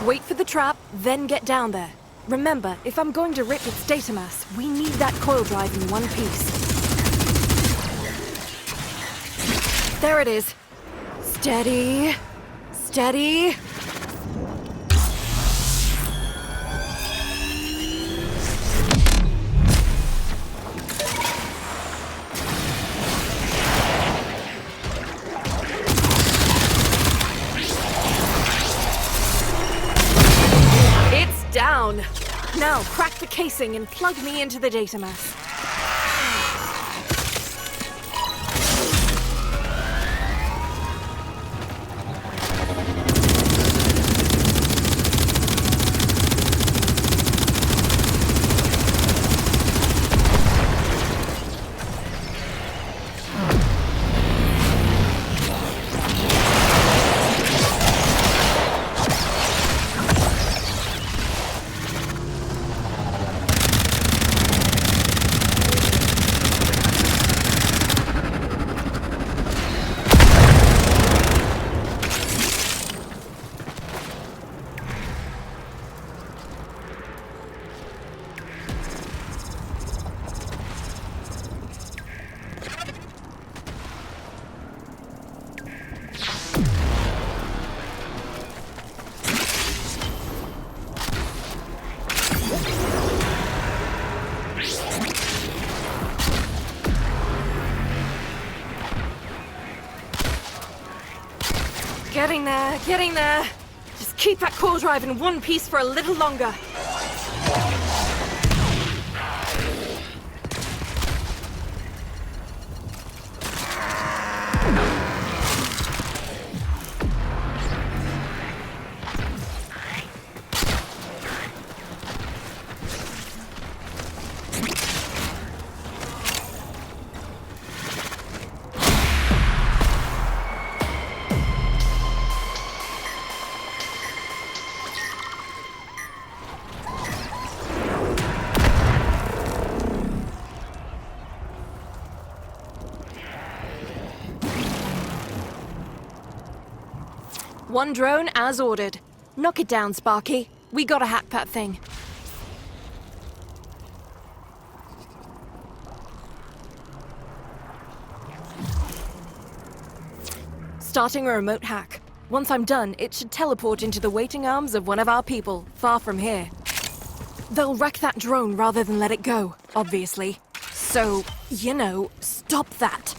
Wait for the trap, then get down there. Remember, if I'm going to rip its data mass, we need that coil drive in one piece. There it is. Steady. Steady. Down. Now, crack the casing and plug me into the data mass. Getting there. Just keep that core drive in one piece for a little longer. One drone as ordered. Knock it down, Sparky. We gotta hack that thing. Starting a remote hack. Once I'm done, it should teleport into the waiting arms of one of our people, far from here. They'll wreck that drone rather than let it go, obviously. So, you know, stop that.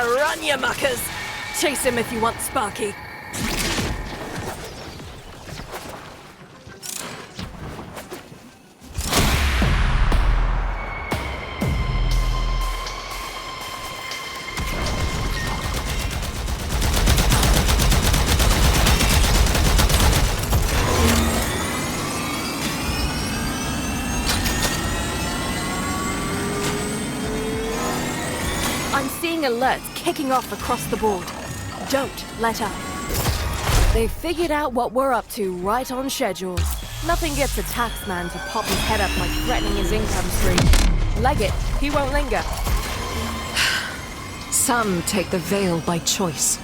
Run, you muckers! Chase him if you want, Sparky. I'm seeing alerts kicking off across the board. Don't let up. They've figured out what we're up to right on schedule. Nothing gets a taxman to pop his head up like threatening his income stream. Leg it, he won't linger. Some take the veil by choice.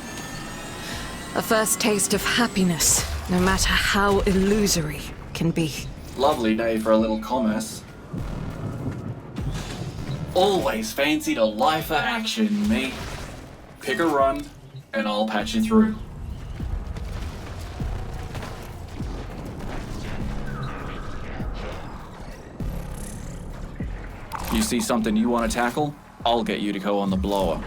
A first taste of happiness, no matter how illusory, can be. Lovely day for a little commerce. Always fancied a lifer action, me. Pick a run, and I'll patch you through. You see something you want to tackle? I'll get you to go on the blower.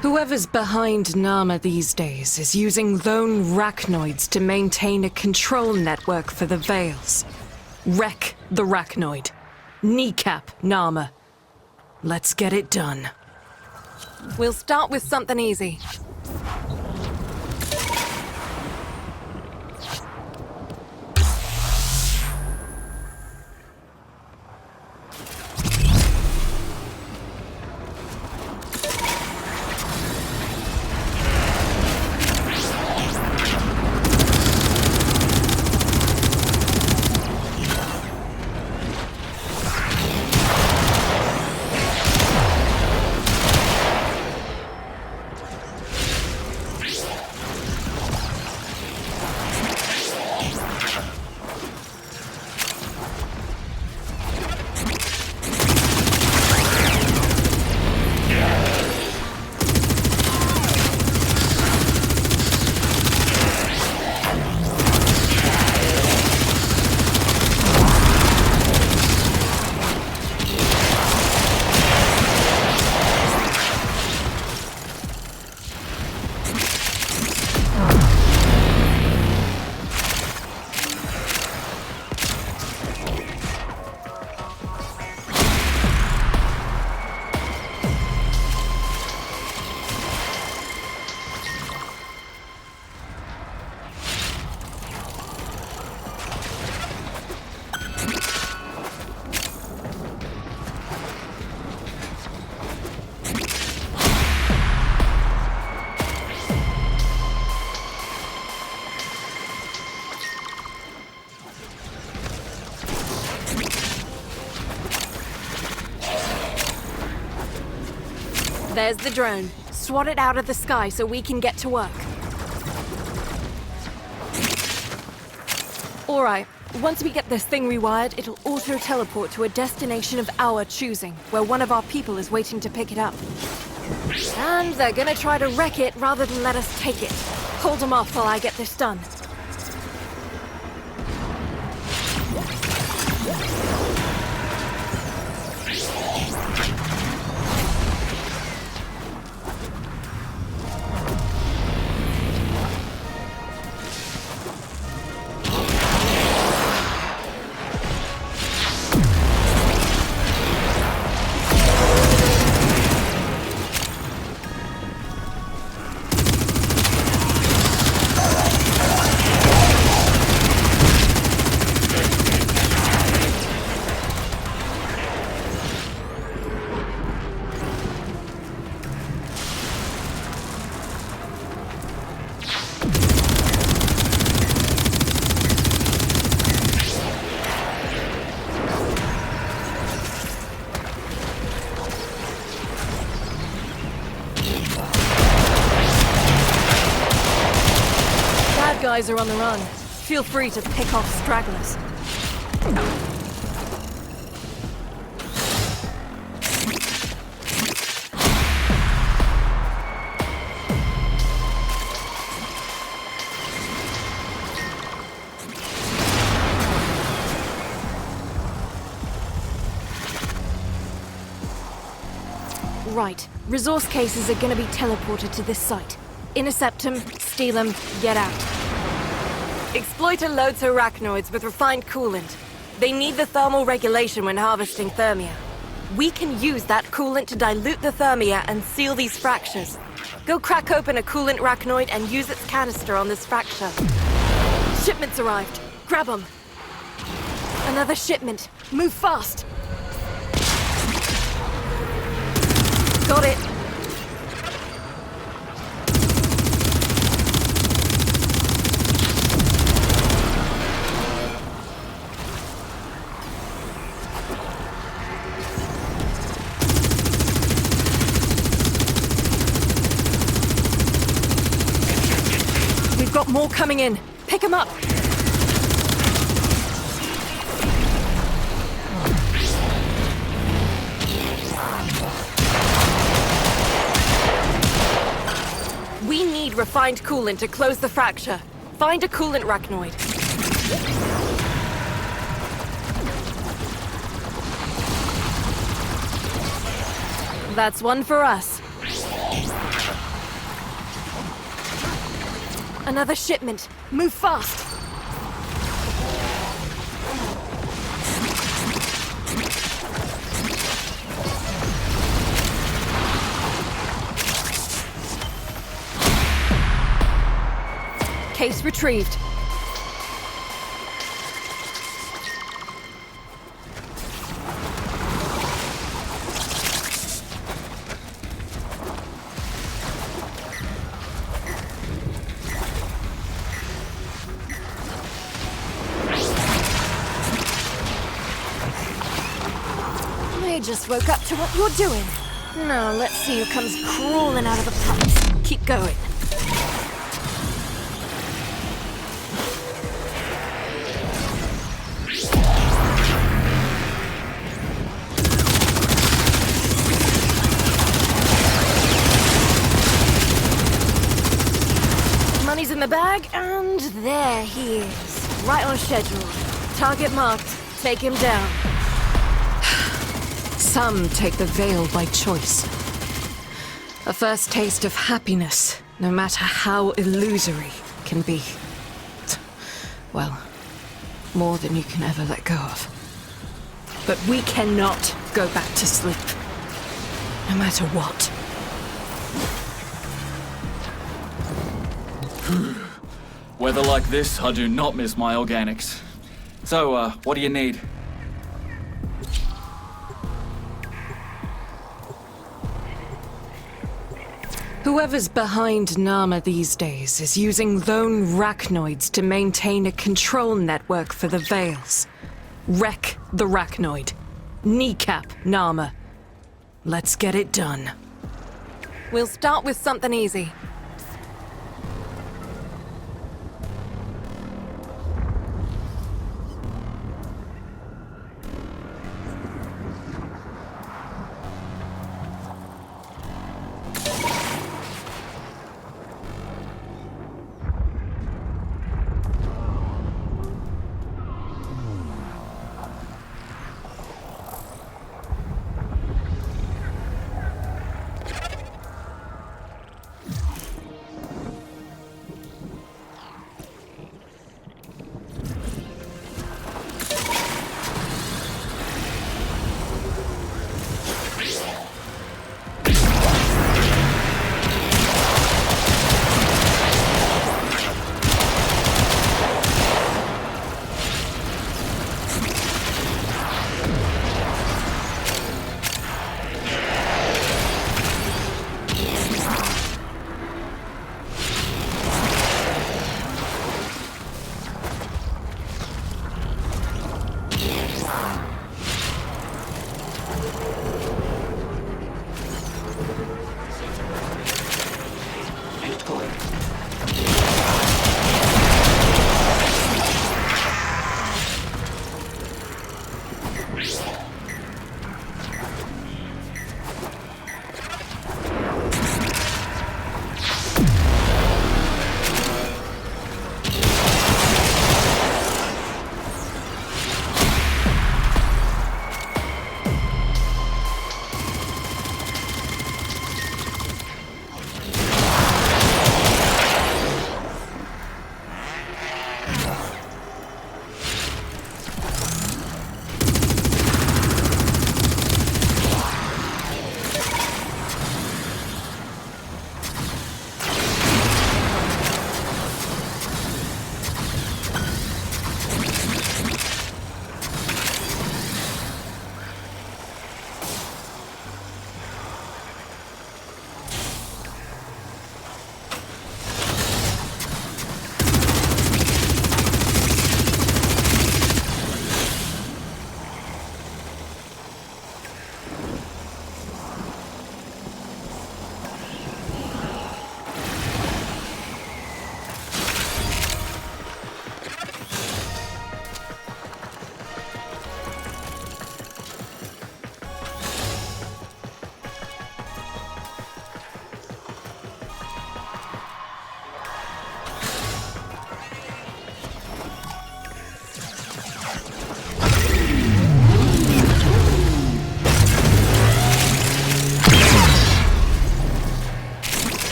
Whoever's behind Nama these days is using lone Rachnoids to maintain a control network for the Veils. Wreck the Rachnoid. Kneecap Nama. Let's get it done. We'll start with something easy. There's the drone. Swat it out of the sky so we can get to work. Alright, once we get this thing rewired, it'll auto-teleport to a destination of our choosing, where one of our people is waiting to pick it up. And they're gonna try to wreck it rather than let us take it. Hold them off while I get this done. guys are on the run. Feel free to pick off stragglers. Right. Resource cases are gonna be teleported to this site. Intercept them, steal them, get out. Exploiter loads arachnoids with refined coolant. They need the thermal regulation when harvesting thermia. We can use that coolant to dilute the thermia and seal these fractures. Go crack open a coolant arachnoid and use its canister on this fracture. Shipment's arrived. Grab them. Another shipment. Move fast. Got it. We've got more coming in. Pick them up. We need refined coolant to close the fracture. Find a coolant arachnoid. That's one for us. Another shipment. Move fast. Case retrieved. They just woke up to what you're doing. Now let's see who comes crawling out of the pipes. Keep going. Money's in the bag, and there he is. Right on schedule. Target marked. Take him down. Some take the veil by choice. A first taste of happiness, no matter how illusory, can be, well, more than you can ever let go of. But we cannot go back to sleep, no matter what. Weather like this, I do not miss my organics. So, what do you need? Whoever's behind Nama these days is using lone rachnoids to maintain a control network for the Veils. Wreck the rachnoid. Kneecap Nama. Let's get it done. We'll start with something easy.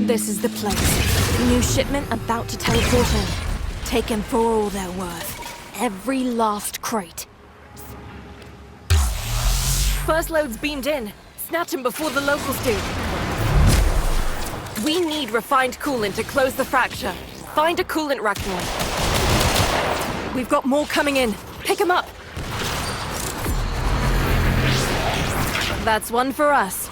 This is the place. New shipment about to teleport in. Taken for all they're worth. Every last crate. First load's beamed in. Snatch him before the locals do. We need refined coolant to close the fracture. Find a coolant rachnoid. We've got more coming in. Pick him up. That's one for us.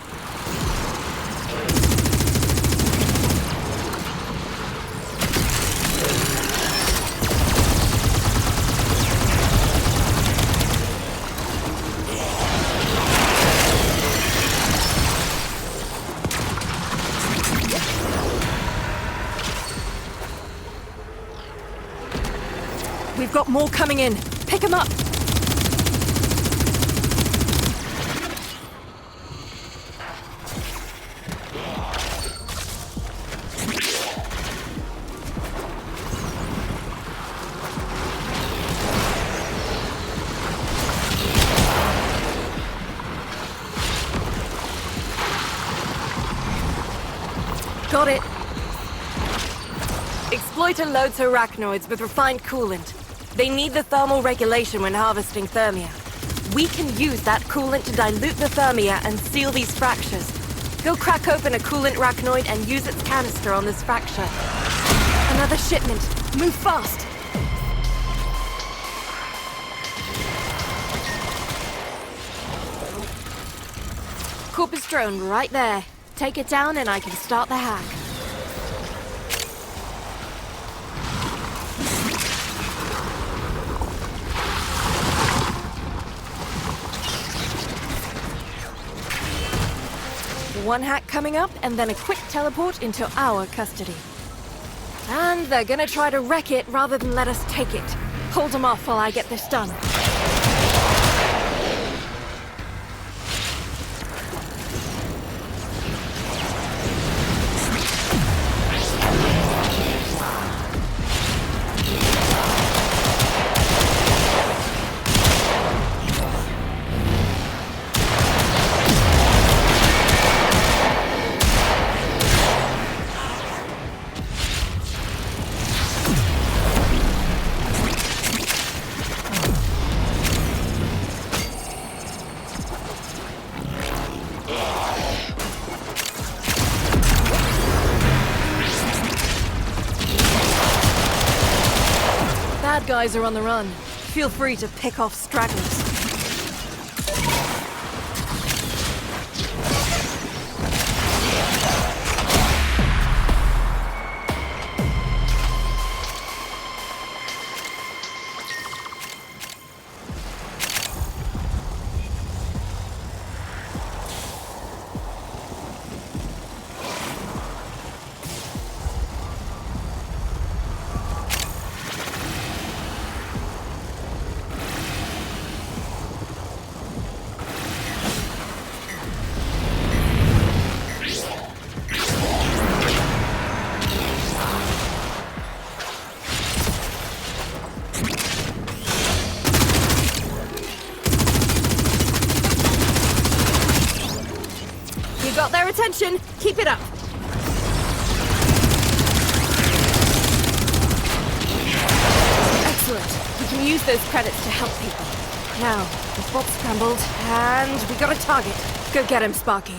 We've got more coming in. Pick him up. Got it. Exploiter loads her arachnoids with refined coolant. They need the thermal regulation when harvesting thermia. We can use that coolant to dilute the thermia and seal these fractures. Go crack open a coolant arachnoid and use its canister on this fracture. Another shipment. Move fast! Corpus drone right there. Take it down and I can start the hack. One hack coming up, and then a quick teleport into our custody. And they're gonna try to wreck it rather than let us take it. Hold them off while I get this done. Bad guys are on the run. Feel free to pick off stragglers. Got their attention. Keep it up. Excellent. We can use those credits to help people. Now, the spot's scrambled, and we got a target. Go get him, Sparky.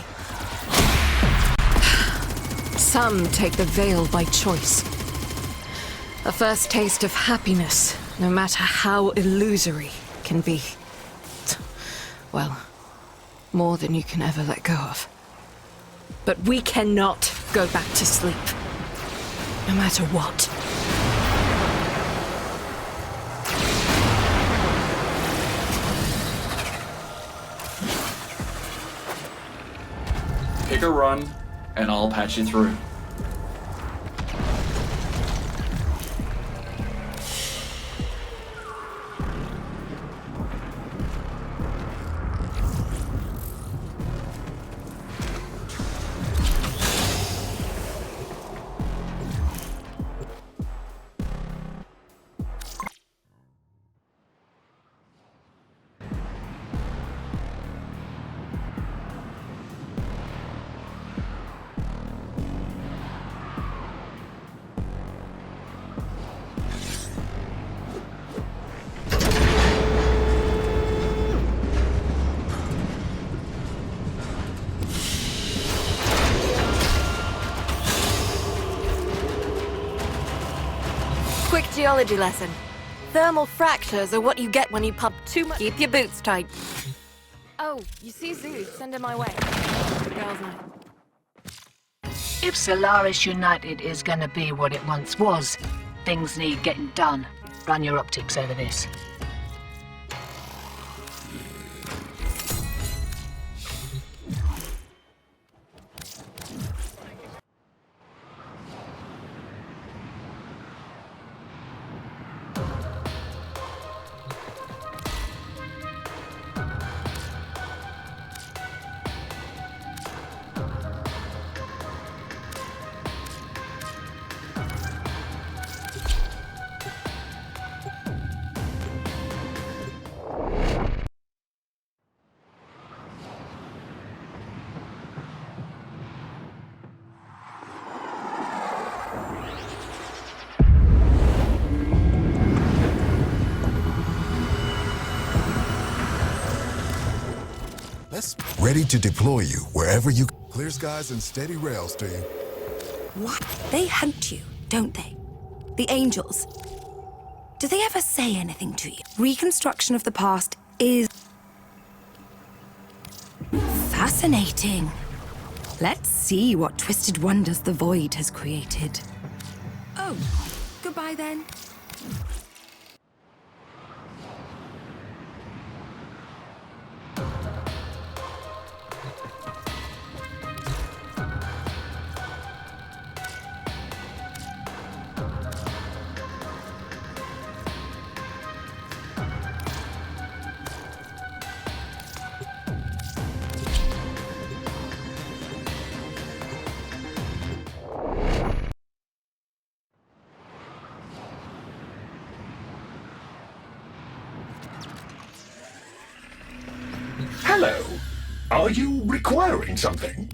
Some take the veil by choice. A first taste of happiness, no matter how illusory, can be, well, more than you can ever let go of. But we cannot go back to sleep. No matter what. Pick a run, and I'll patch you through. Quick geology lesson. Thermal fractures are what you get when you pump too much. Keep your boots tight. Oh, you see Zeus, send him my way. Girls' night. If Solaris United is gonna be what it once was, things need getting done. Run your optics over this. Ready to deploy you wherever you... Clear skies and steady rails to you. What? They hunt you, don't they? The angels. Do they ever say anything to you? Reconstruction of the past is... fascinating. Let's see what twisted wonders the Void has created. Oh, goodbye then. Hello. Are you requiring something?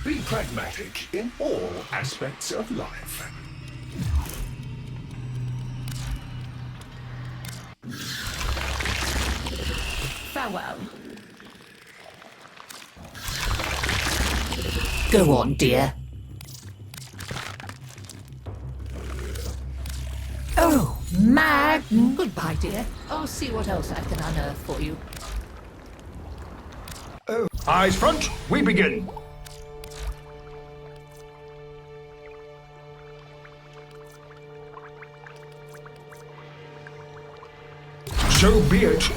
Be pragmatic in all aspects of life. Farewell. Go on, dear. Oh, Mag! Goodbye, dear. I'll see what else I can unearth for you. Eyes front, we begin. So be it.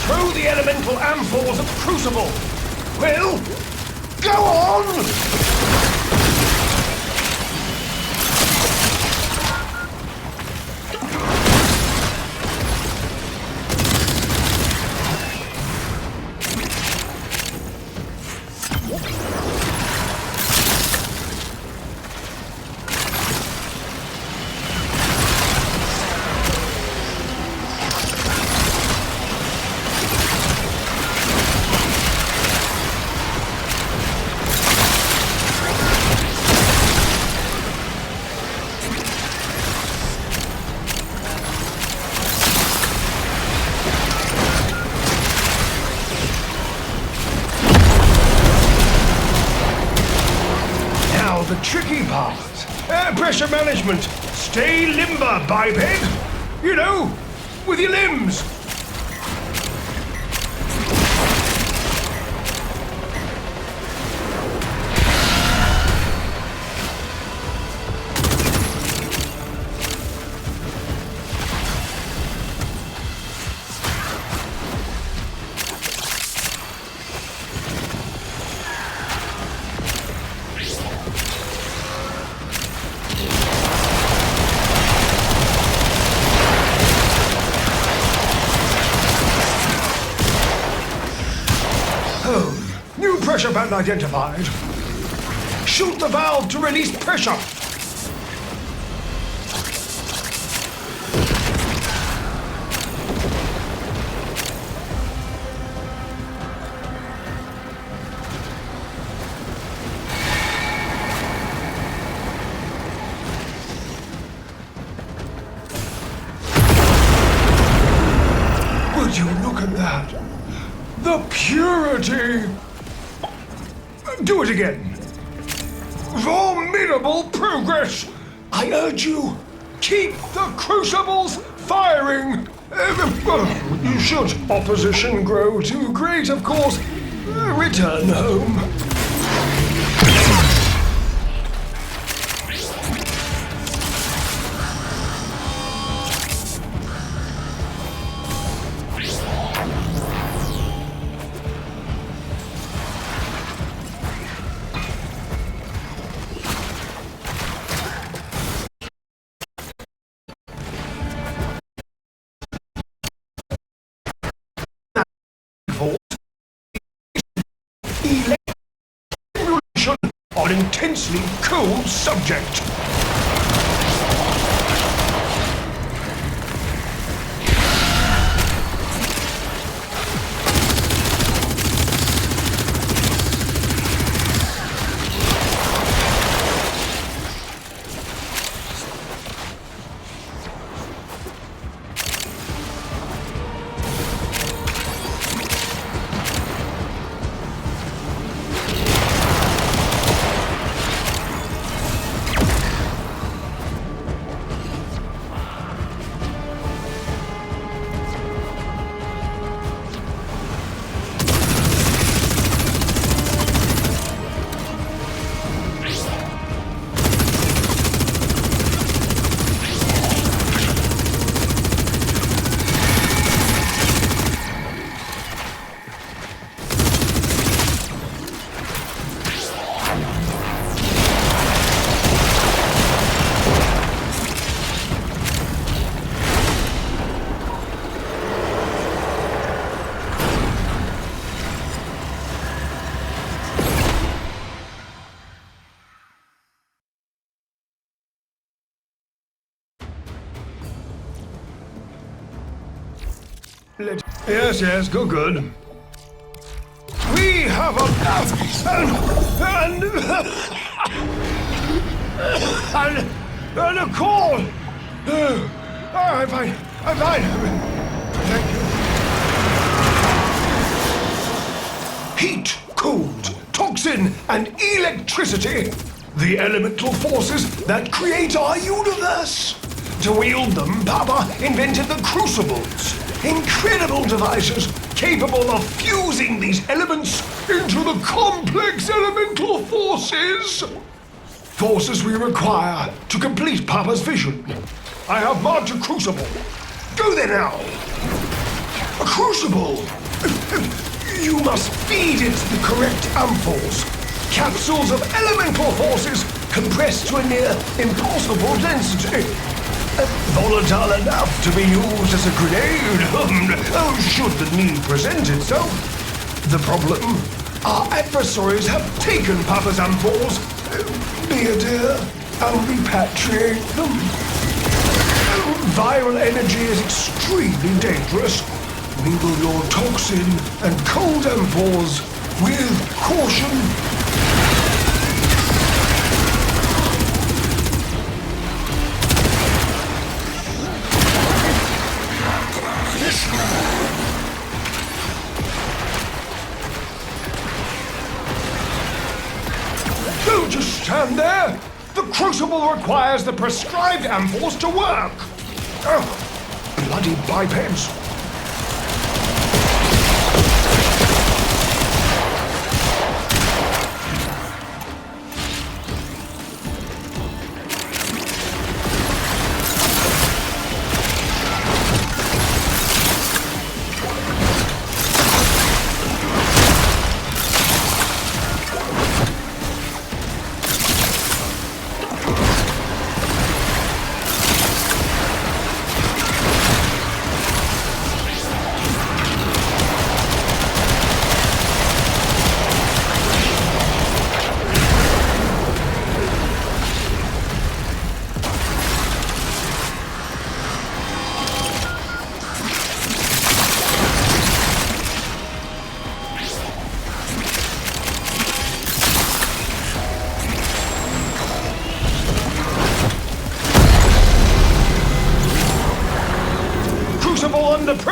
Throw the elemental amphors at the crucible! Will, go on! The tricky part. Air pressure management. Stay limber, biped. You know, with your limbs. New pressure band identified. Shoot the valve to release pressure. Would you look at that? The purity! Do it again. Formidable progress! I urge you, keep the crucibles firing! Should opposition grow too great, of course, return home. On intensely cold subject. Yes, good. We have a call. I'm fine. Thank you. Heat, cold, toxin, and electricity. The elemental forces that create our universe. To wield them, Papa invented the crucibles. Incredible devices capable of fusing these elements into the complex elemental forces. Forces we require to complete Papa's vision. I have marked a crucible. Go there now. A crucible. You must feed it the correct ampoules. Capsules of elemental forces compressed to a near impossible density. Volatile enough to be used as a grenade, should the need present itself. The problem? Our adversaries have taken Papa's ampoules. Be a dear, I'll repatriate them. Viral energy is extremely dangerous. Mingle your toxin and cold ampoules with caution. Don't just stand there! The crucible requires the prescribed ampoules to work! Oh, bloody bipeds!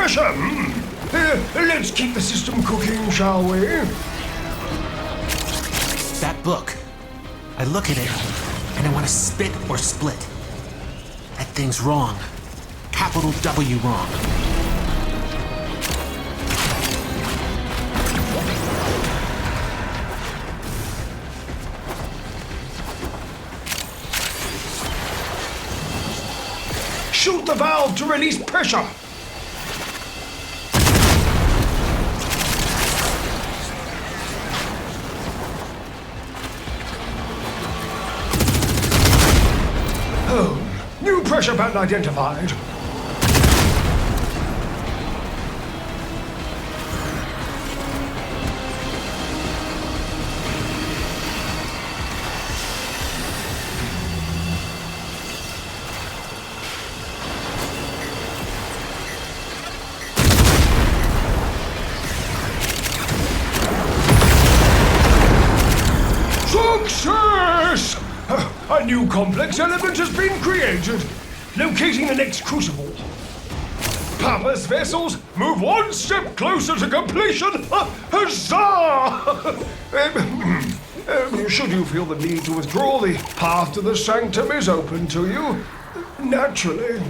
pressure. Let's keep the system cooking, shall we? That book. I look at it, and I want to spit or split. That thing's wrong. Capital W wrong. Shoot the valve to release pressure. Oh, new pressure pattern identified. Success! A new complex element has been created. Locating the next crucible. Papa's vessels move one step closer to completion. Huzzah! Should you feel the need to withdraw, the path to the sanctum is open to you. Naturally.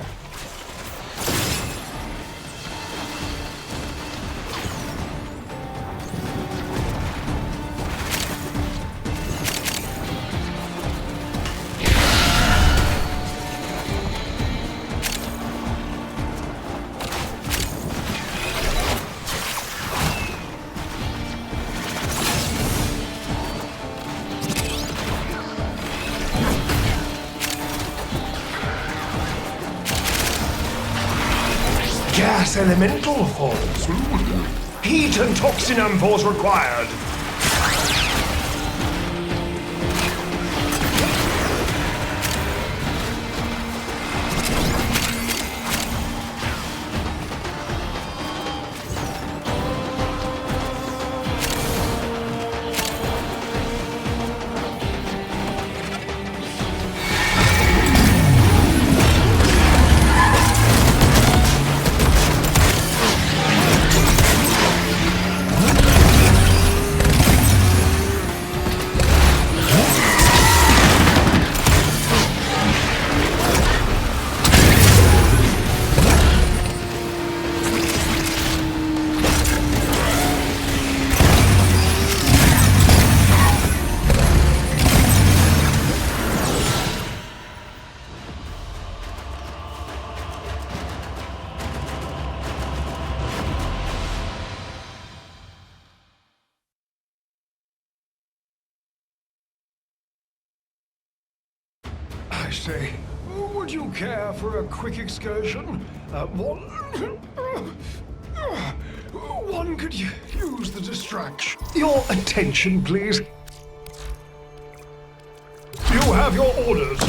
Gas elemental halls. Heat and toxin ampoules required. I say, would you care for a quick excursion? One could use the distraction. Your attention, please. You have your orders.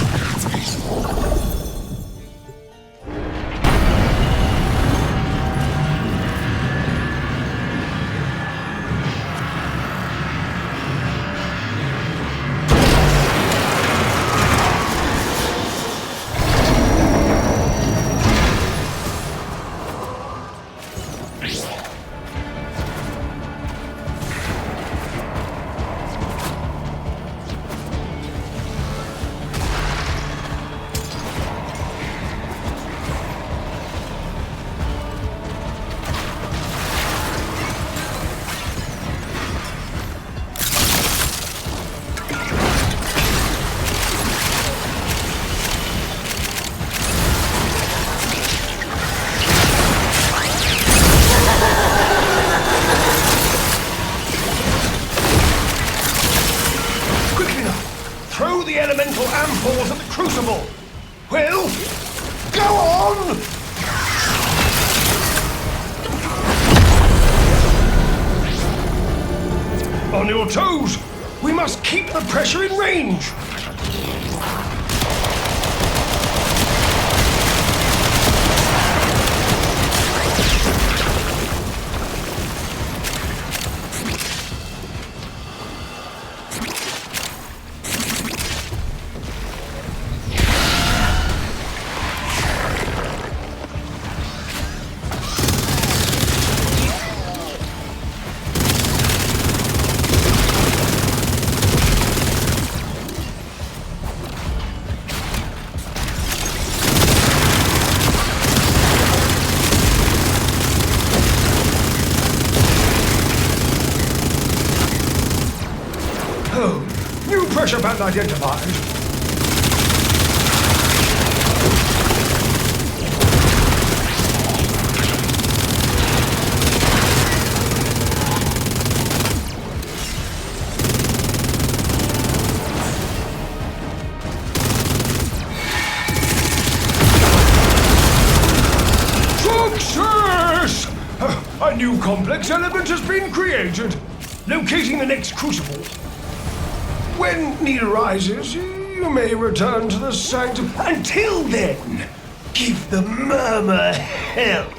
Throw the elemental ampoules at the crucible. Will, go on! On your toes! We must keep the pressure in range! pressure band identified. Success! A new complex element has been created. Locating the next crucible. When need arises, you may return to the sanctum. Until then, give the murmur hell.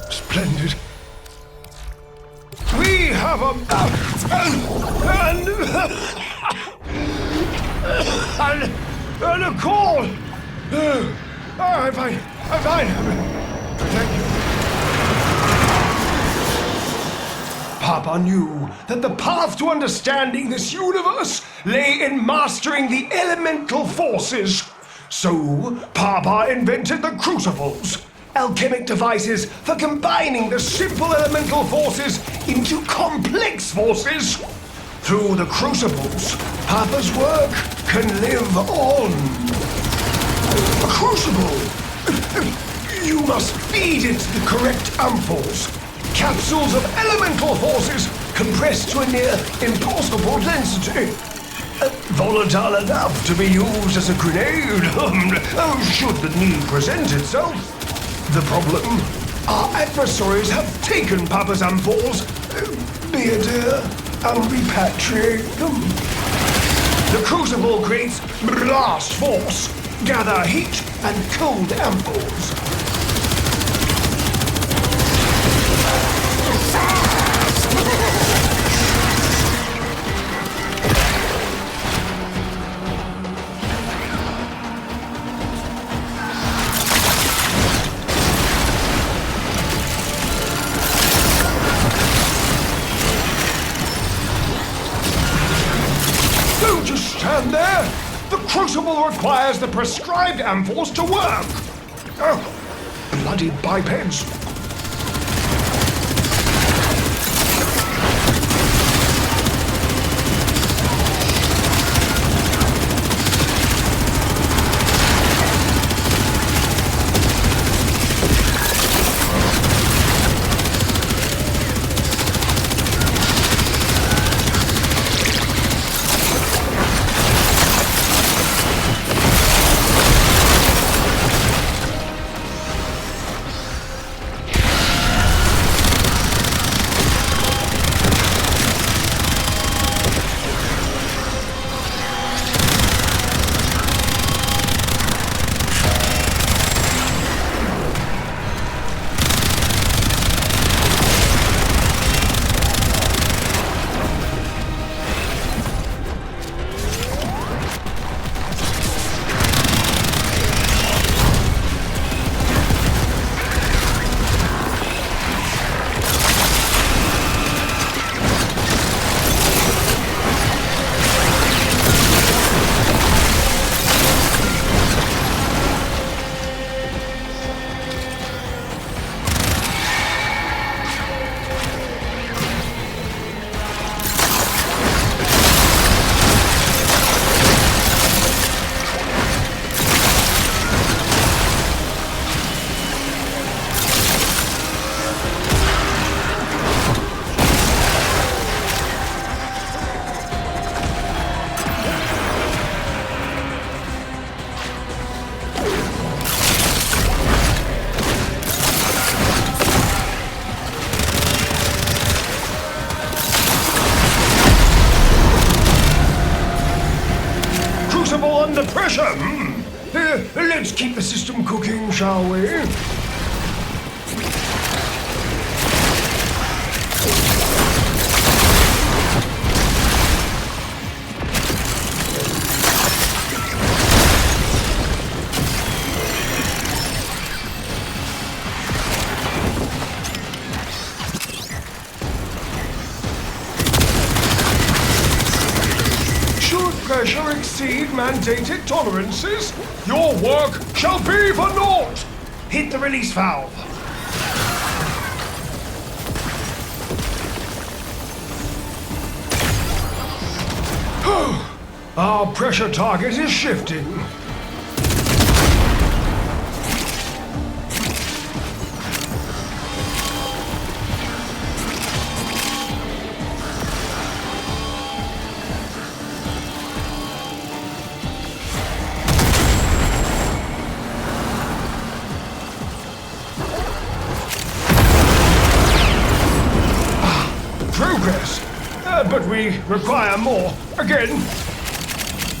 Splendid. We have and a call. I'm fine. I'm fine. Thank you. Papa knew that the path to understanding this universe lay in mastering the elemental forces. So, Papa invented the crucibles. Alchemic devices for combining the simple elemental forces into complex forces. Through the crucibles, Papa's work can live on. A crucible! You must feed it the correct ampoules. Capsules of elemental forces compressed to a near impossible density. Volatile enough to be used as a grenade, should the need present itself. The problem? Our adversaries have taken Papa's ampoules, be it and repatriate them. The crucible creates blast force, gather heat and cold ampoules. Don't just stand there! The crucible requires the prescribed ampoules to work! Oh, bloody bipeds! under pressure. Let's keep the system cooking, shall we? Pressure exceed mandated tolerances, your work shall be for naught! Hit the release valve. Our pressure target is shifting. Progress, but we require more. Again,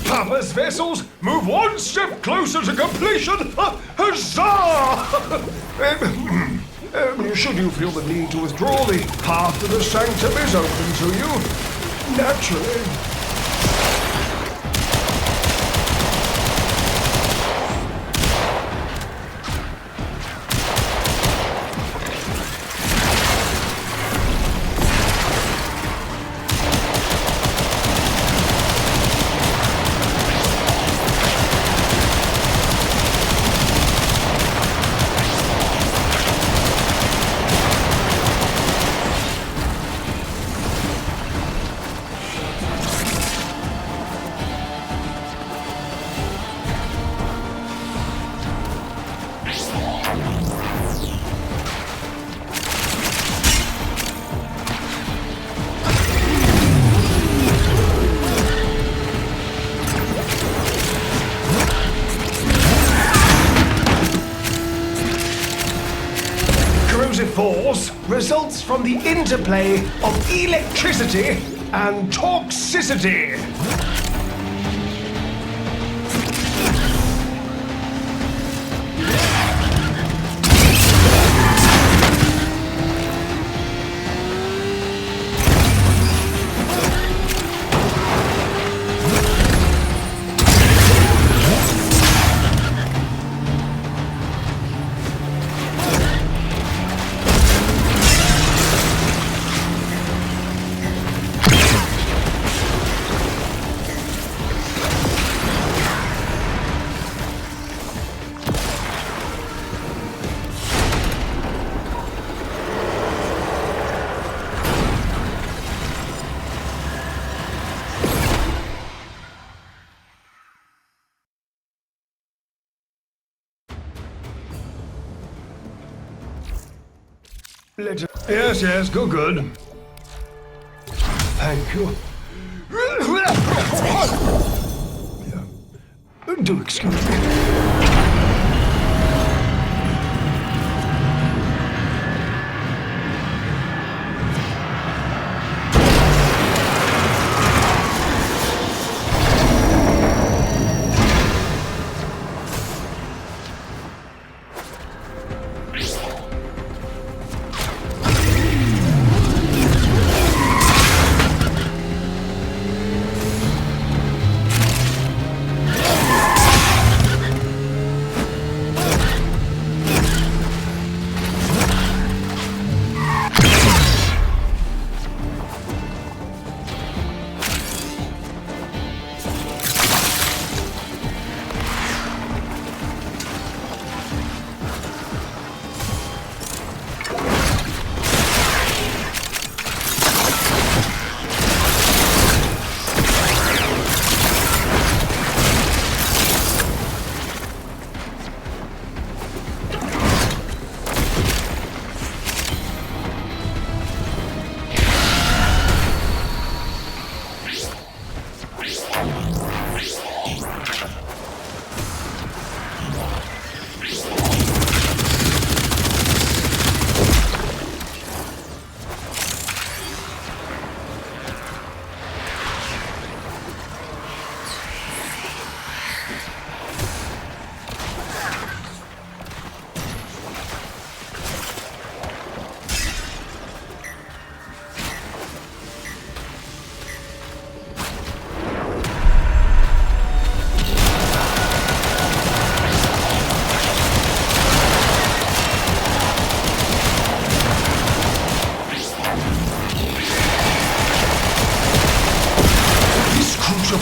Papa's vessels move one step closer to completion. Huzzah! Should you feel the need to withdraw, the path to the sanctum is open to you. Naturally. Force results from the interplay of electricity and toxicity. Yes, good. Thank you. Do excuse me.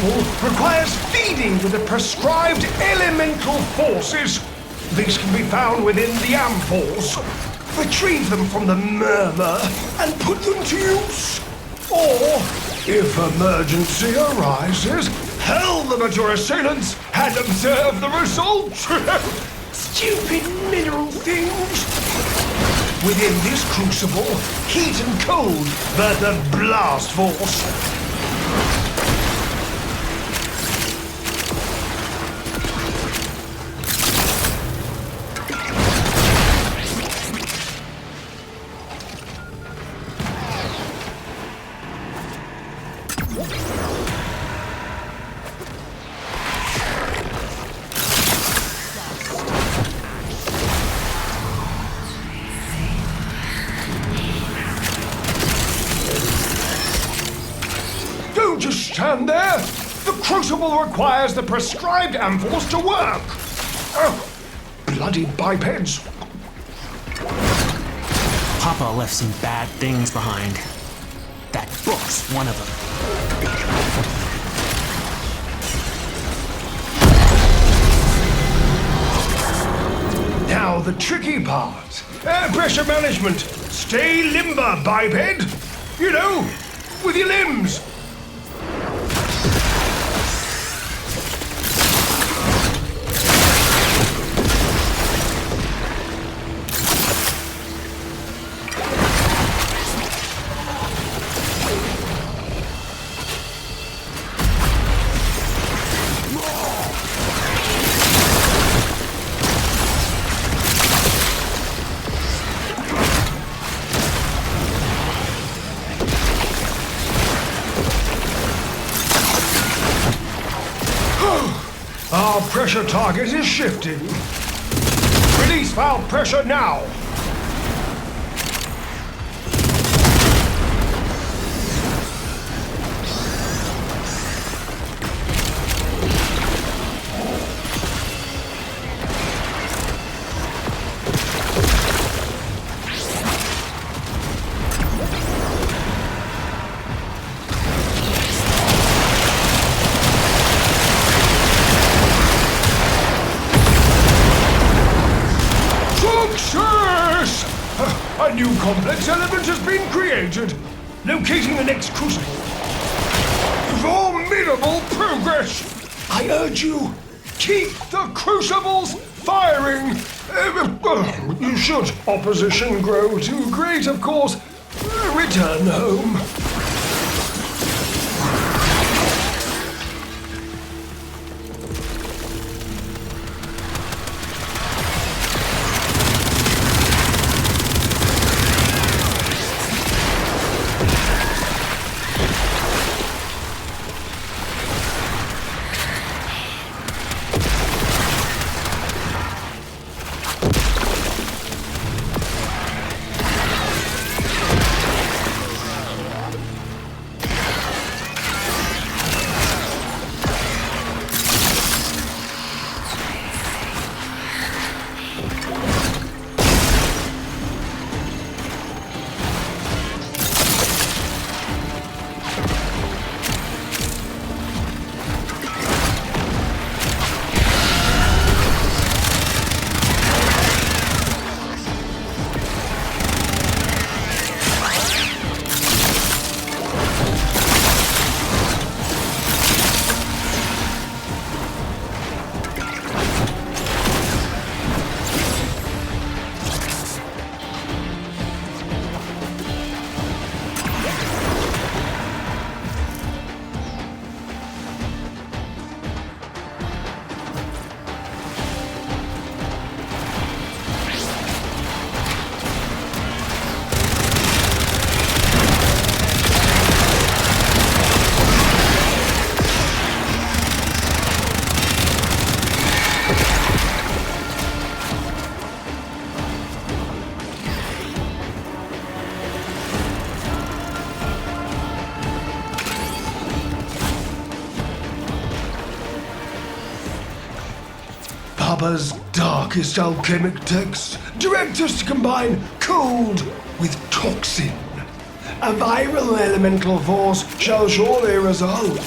Crucible requires feeding with the prescribed elemental forces. These can be found within the amphols. Retrieve them from the murmur and put them to use. Or, if emergency arises, hurl them at your assailants and observe the results. Stupid mineral things. Within this crucible, heat and cold birth a blast force. Don't just stand there! The crucible requires the prescribed amphols to work! Oh, bloody bipeds! Papa left some bad things behind. That book's one of them. Now the tricky part. Air pressure management. Stay limber, biped! You know, with your limbs. Our pressure target is shifting. Release valve pressure now. Success! A new complex element has been created. Locating the next crucible. Formidable progress! I urge you, keep the crucibles firing! Should opposition grow too great, of course, return home. Papa's darkest alchemic texts direct us to combine cold with toxin. A viral elemental force shall surely result.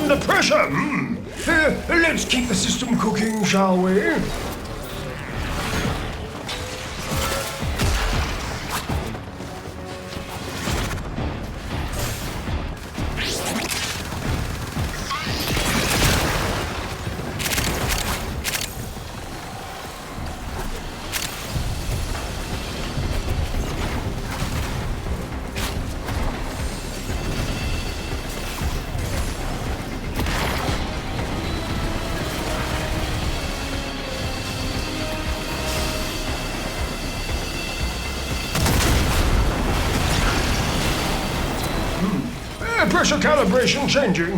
under pressure. Let's keep the system cooking, shall we? Pressure calibration changing.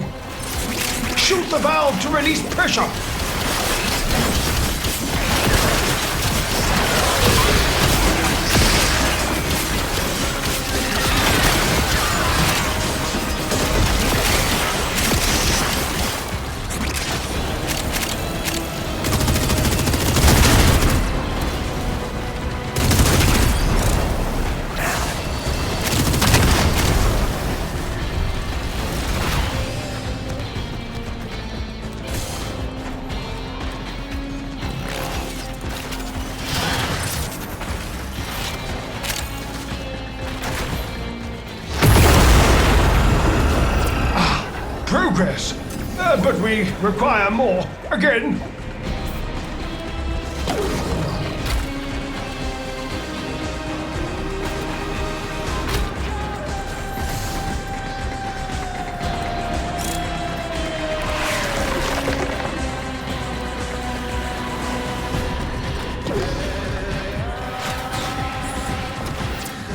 Shoot the valve to release pressure. Progress, but we require more. Again.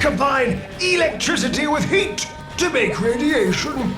Combine electricity with heat to make radiation.